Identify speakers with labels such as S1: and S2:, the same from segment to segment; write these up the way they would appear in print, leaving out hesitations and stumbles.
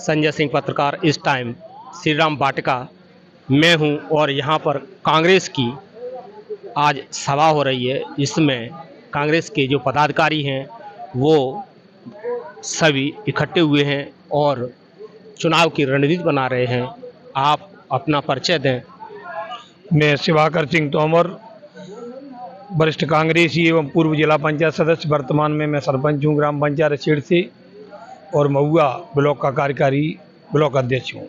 S1: संजय सिंह पत्रकार। इस टाइम श्री राम वाटिका में हूं और यहां पर कांग्रेस की आज सभा हो रही है। इसमें कांग्रेस के जो पदाधिकारी हैं वो सभी इकट्ठे हुए हैं और चुनाव की रणनीति बना रहे हैं। आप अपना परिचय दें।
S2: मैं शिवाकर सिंह तोमर, वरिष्ठ कांग्रेसी एवं पूर्व जिला पंचायत सदस्य, वर्तमान में मैं सरपंच हूँ ग्राम पंचायत रछेड़ से और महुआ ब्लॉक का कार्यकारी ब्लॉक अध्यक्ष हूँ।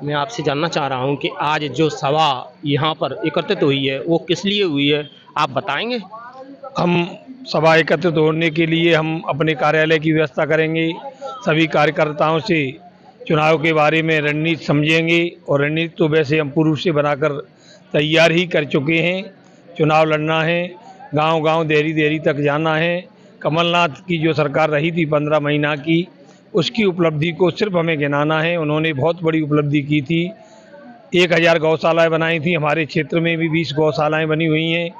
S1: मैं आपसे जानना चाह रहा हूं कि आज जो सभा यहां पर एकत्रित हुई है वो किस लिए हुई है, आप बताएंगे?
S2: हम सभा एकत्रित होने के लिए हम अपने कार्यालय की व्यवस्था करेंगे, सभी कार्यकर्ताओं से चुनाव के बारे में रणनीति समझेंगे और रणनीति तो वैसे हम पूर्व से बनाकर तैयार ही कर चुके हैं। चुनाव लड़ना है, गांव-गांव, देहरी-देहरी तक जाना है। कमलनाथ की जो सरकार रही थी 15 महीना की, उसकी उपलब्धि को सिर्फ हमें गिनाना है। उन्होंने बहुत बड़ी उपलब्धि की थी। 1000 गौशालाएँ बनाई थी, हमारे क्षेत्र में भी 20 गौशालाएँ बनी हुई हैं।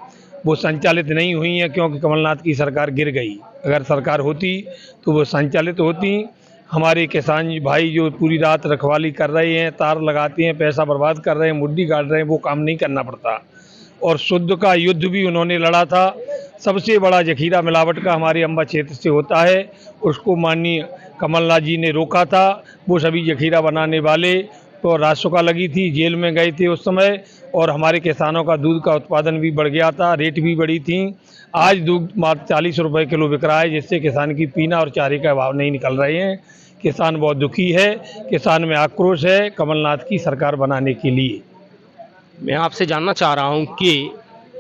S2: वो संचालित नहीं हुई हैं क्योंकि कमलनाथ की सरकार गिर गई। अगर सरकार होती तो वो संचालित होती। हमारे किसान भाई जो पूरी रात रखवाली कर रहे हैं, तार लगाते हैं, पैसा बर्बाद कर रहे हैं, मुड्डी काट रहे हैं, वो काम नहीं करना पड़ता। और शुद्ध का युद्ध भी उन्होंने लड़ा था। सबसे बड़ा जखीरा मिलावट का हमारे अंबा क्षेत्र से होता है, उसको माननीय कमलनाथ जी ने रोका था। वो सभी जखीरा बनाने वाले तो रासुका लगी थी, जेल में गए थे उस समय, और हमारे किसानों का दूध का उत्पादन भी बढ़ गया था, रेट भी बढ़ी थी। आज दूध मात्र 40 रुपये किलो बिक रहा है, जिससे किसान की पीना और चारे का भाव नहीं निकल रहे हैं। किसान बहुत दुखी है, किसान में आक्रोश है कमलनाथ की सरकार बनाने के लिए।
S1: मैं आपसे जानना चाह रहा हूं कि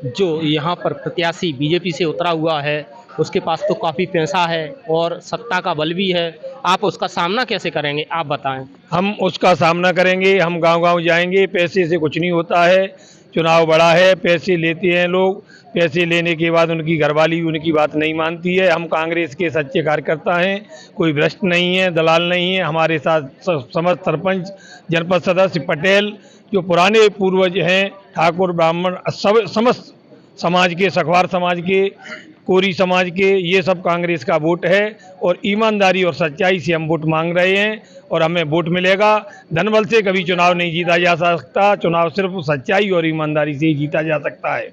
S1: जो यहाँ पर प्रत्याशी बीजेपी से उतरा हुआ है उसके पास तो काफ़ी पैसा है और सत्ता का बल भी है, आप उसका सामना कैसे करेंगे, आप बताएं।
S2: हम उसका सामना करेंगे, हम गांव-गांव जाएंगे। पैसे से कुछ नहीं होता है, चुनाव बड़ा है, पैसे लेते हैं लोग, पैसे लेने के बाद उनकी घरवाली उनकी बात नहीं मानती है। हम कांग्रेस के सच्चे कार्यकर्ता हैं, कोई भ्रष्ट नहीं है, दलाल नहीं है। हमारे साथ समस्त सरपंच, जनपद सदस्य, पटेल जो पुराने पूर्वज हैं, ठाकुर, ब्राह्मण, सब समस्त समाज के, सखवार समाज के, कोरी समाज के, ये सब कांग्रेस का वोट है और ईमानदारी और सच्चाई से हम वोट मांग रहे हैं और हमें वोट मिलेगा। धनबल से कभी चुनाव नहीं जीता जा सकता, चुनाव सिर्फ सच्चाई और ईमानदारी से ही जीता जा सकता है।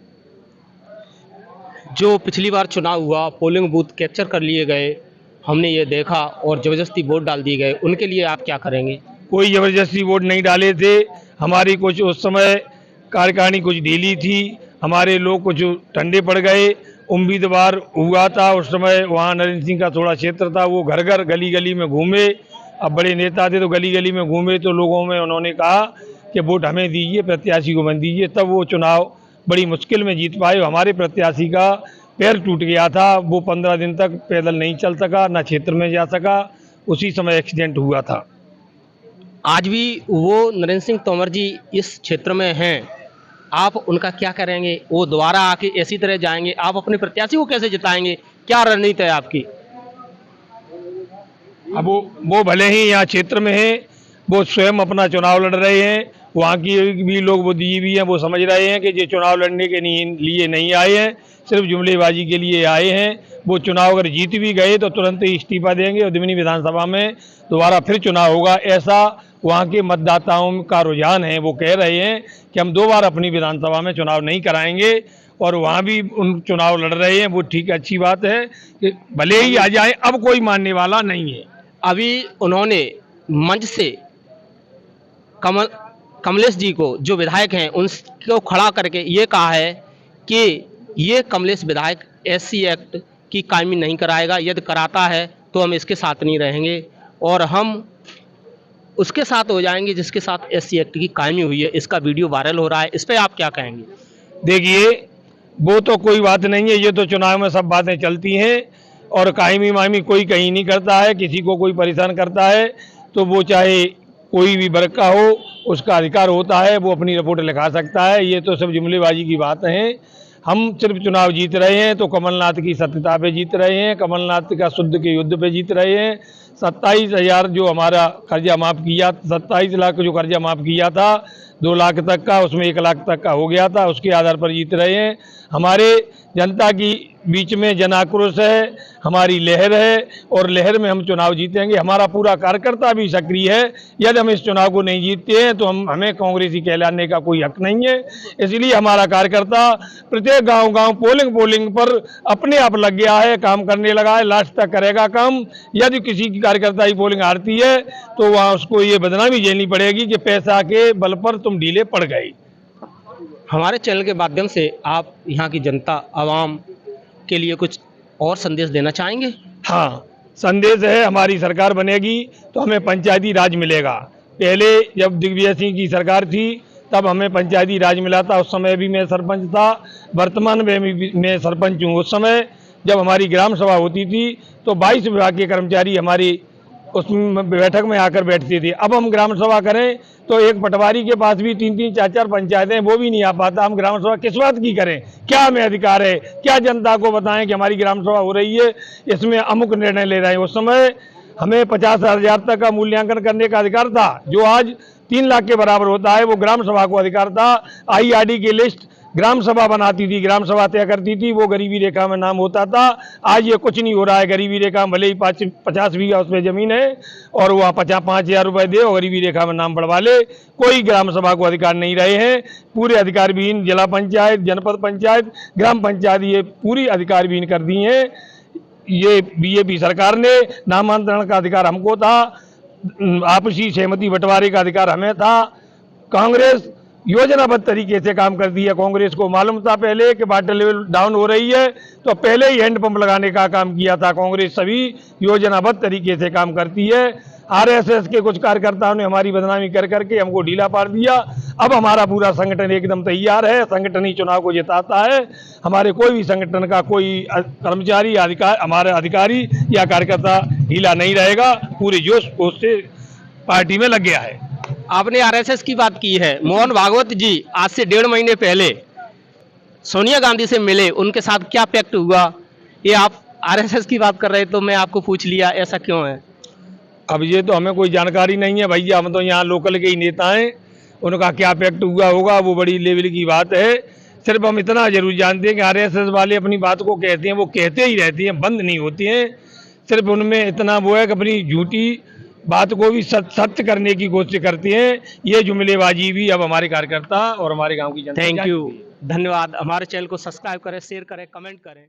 S1: जो पिछली बार चुनाव हुआ, पोलिंग बूथ कैप्चर कर लिए गए, हमने ये देखा और ज़बरदस्ती वोट डाल दिए गए, उनके लिए आप क्या करेंगे?
S2: कोई ज़बरदस्ती वोट नहीं डाले थे। हमारी कुछ उस समय कार्यकारिणी कुछ ढीली थी, हमारे लोग कुछ ठंडे पड़ गए। उम्मीदवार हुआ था उस समय, वहाँ नरेंद्र सिंह का थोड़ा क्षेत्र था, वो घर घर गली गली में घूमे। अब बड़े नेता थे तो गली गली में घूमे तो लोगों में उन्होंने कहा कि वोट हमें दीजिए, प्रत्याशी को मत दीजिए, तब वो चुनाव बड़ी मुश्किल में जीत पाए। हमारे प्रत्याशी का पैर टूट गया था, वो 15 दिन तक पैदल नहीं चल सका, ना क्षेत्र में जा सका, उसी समय एक्सीडेंट हुआ था।
S1: आज भी वो नरेंद्र सिंह तोमर जी इस क्षेत्र में हैं, आप उनका क्या करेंगे? वो दोबारा आके इसी तरह जाएंगे, आप अपने प्रत्याशी को कैसे जिताएंगे, क्या रणनीति है आपकी?
S2: अब वो भले ही यहाँ क्षेत्र में हैं, वो स्वयं अपना चुनाव लड़ रहे हैं। वहाँ की भी लोग बुद्धिजीवी हैं, वो समझ रहे हैं कि ये चुनाव लड़ने के लिए नहीं आए हैं, सिर्फ जुमलेबाजी के लिए आए हैं। वो चुनाव अगर जीत भी गए तो तुरंत ही इस्तीफा देंगे और दिमनी विधानसभा में दोबारा फिर चुनाव होगा, ऐसा वहाँ के मतदाताओं का रुझान है। वो कह रहे हैं कि हम 2 बार अपनी विधानसभा में चुनाव नहीं कराएंगे और वहाँ भी उन चुनाव लड़ रहे हैं। वो ठीक, अच्छी बात है कि भले ही आ जाए, अब कोई मानने वाला नहीं है।
S1: अभी उन्होंने मंच से कमलेश जी को, जो विधायक हैं, उनको खड़ा करके ये कहा है कि ये कमलेश विधायक SC एक्ट की कायमी नहीं कराएगा, यदि कराता है तो हम इसके साथ नहीं रहेंगे और हम उसके साथ हो जाएंगे जिसके साथ SC एक्ट की कायमी हुई है। इसका वीडियो वायरल हो रहा है, इस पर आप क्या कहेंगे?
S2: देखिए, वो तो कोई बात नहीं है, ये तो चुनाव में सब बातें चलती हैं और कायमी मायमी कोई कहीं नहीं करता है। किसी को कोई परेशान करता है तो वो चाहे कोई भी वर्ग का हो, उसका अधिकार होता है, वो अपनी रिपोर्ट लिखा सकता है। ये तो सब जुमलेबाजी की बात है। हम सिर्फ चुनाव जीत रहे हैं तो कमलनाथ की सत्यता पे जीत रहे हैं, कमलनाथ का शुद्ध के युद्ध पे जीत रहे हैं। 27,000 जो हमारा कर्जा माफ़ किया, 27 लाख जो कर्जा माफ़ किया था 2 लाख तक का, उसमें 1 लाख तक का हो गया था, उसके आधार पर जीत रहे हैं। हमारे जनता की बीच में जन आक्रोश है, हमारी लहर है और लहर में हम चुनाव जीतेंगे। हमारा पूरा कार्यकर्ता भी सक्रिय है। यदि हम इस चुनाव को नहीं जीतते हैं तो हमें कांग्रेसी कहलाने का कोई हक नहीं है। इसलिए हमारा कार्यकर्ता प्रत्येक गांव पोलिंग पर अपने आप लग गया है, काम करने लगा है, लास्ट तक करेगा काम। यदि किसी की कार्यकर्ता की पोलिंग हारती है तो वहाँ उसको ये बदनामी झेलनी पड़ेगी कि पैसा के बल पर तुम ढीले पड़ गए।
S1: हमारे चैनल के माध्यम से आप यहाँ की जनता आवाम के लिए कुछ और संदेश देना चाहेंगे?
S2: हाँ, संदेश है, हमारी सरकार बनेगी तो हमें पंचायती राज मिलेगा। पहले जब दिग्विजय सिंह की सरकार थी तब हमें पंचायती राज मिला था, उस समय भी मैं सरपंच था, वर्तमान में भी मैं सरपंच हूँ। उस समय जब हमारी ग्राम सभा होती थी तो 22 विभाग के कर्मचारी हमारी उस बैठक में आकर बैठते थे। अब हम ग्राम सभा करें तो एक पटवारी के पास भी 3-3 4-4 पंचायतें, वो भी नहीं आ पाता। हम ग्राम सभा किस बात की करें? क्या हमें अधिकार है? क्या जनता को बताएं कि हमारी ग्राम सभा हो रही है, इसमें अमुक निर्णय ले रहे हैं? उस समय हमें 50,000 तक का मूल्यांकन करने का अधिकार था, जो आज 3 लाख के बराबर होता है, वो ग्राम सभा को अधिकार था। IRD की लिस्ट ग्राम सभा बनाती थी, ग्राम सभा तय करती थी, वो गरीबी रेखा में नाम होता था। आज ये कुछ नहीं हो रहा है। गरीबी रेखा में भले ही 50 बीघा उसमें जमीन है और वह 5,000 रुपए दे और गरीबी रेखा में नाम बढ़वा ले, कोई ग्राम सभा को अधिकार नहीं रहे हैं। पूरे अधिकार विहीन जिला पंचायत, जनपद पंचायत, ग्राम पंचायत ये पूरी अधिकार विहीन कर दी हैं। ये बीजेपी सरकार ने नामांतरण का अधिकार हमको था, आपसी सहमति बंटवारे का अधिकार हमें था। कांग्रेस योजनाबद्ध तरीके से काम करती है। कांग्रेस को मालूम था पहले कि वाटर लेवल डाउन हो रही है, तो पहले ही हैंडपंप लगाने का काम किया था। कांग्रेस सभी योजनाबद्ध तरीके से काम करती है। RSS के कुछ कार्यकर्ताओं ने हमारी बदनामी कर करके हमको ढीला पार दिया। अब हमारा पूरा संगठन एकदम तैयार है। संगठन ही चुनाव को जिताता है। हमारे कोई भी संगठन का कोई कर्मचारी हमारे अधिकारी या कार्यकर्ता ढीला नहीं रहेगा। पूरे जोश से पार्टी में लग गया है।
S1: आपने RSS की बात की है। मोहन भागवत जी आज से 1.5 महीने पहले सोनिया गांधी से मिले, उनके साथ क्या पैक्ट हुआ? ये आप RSS की बात कर रहे तो मैं आपको पूछ लिया, ऐसा क्यों है?
S2: अब ये तो हमें कोई जानकारी नहीं है भैया, हम तो यहाँ लोकल के ही नेता हैं। उनका क्या पैक्ट हुआ होगा वो बड़ी लेवल की बात है। सिर्फ हम इतना जरूर जानते हैं कि RSS वाले अपनी बात को कहते हैं, वो कहते ही रहती हैं, बंद नहीं होती हैं। सिर्फ उनमें इतना वो है कि अपनी झूठी बात को भी सत्य करने की कोशिश करती हैं। ये जुमलेबाजी भी अब हमारे कार्यकर्ता और हमारे गांव की जनता।
S1: थैंक यू, धन्यवाद। हमारे चैनल को सब्सक्राइब करें, शेयर करें, कमेंट करें।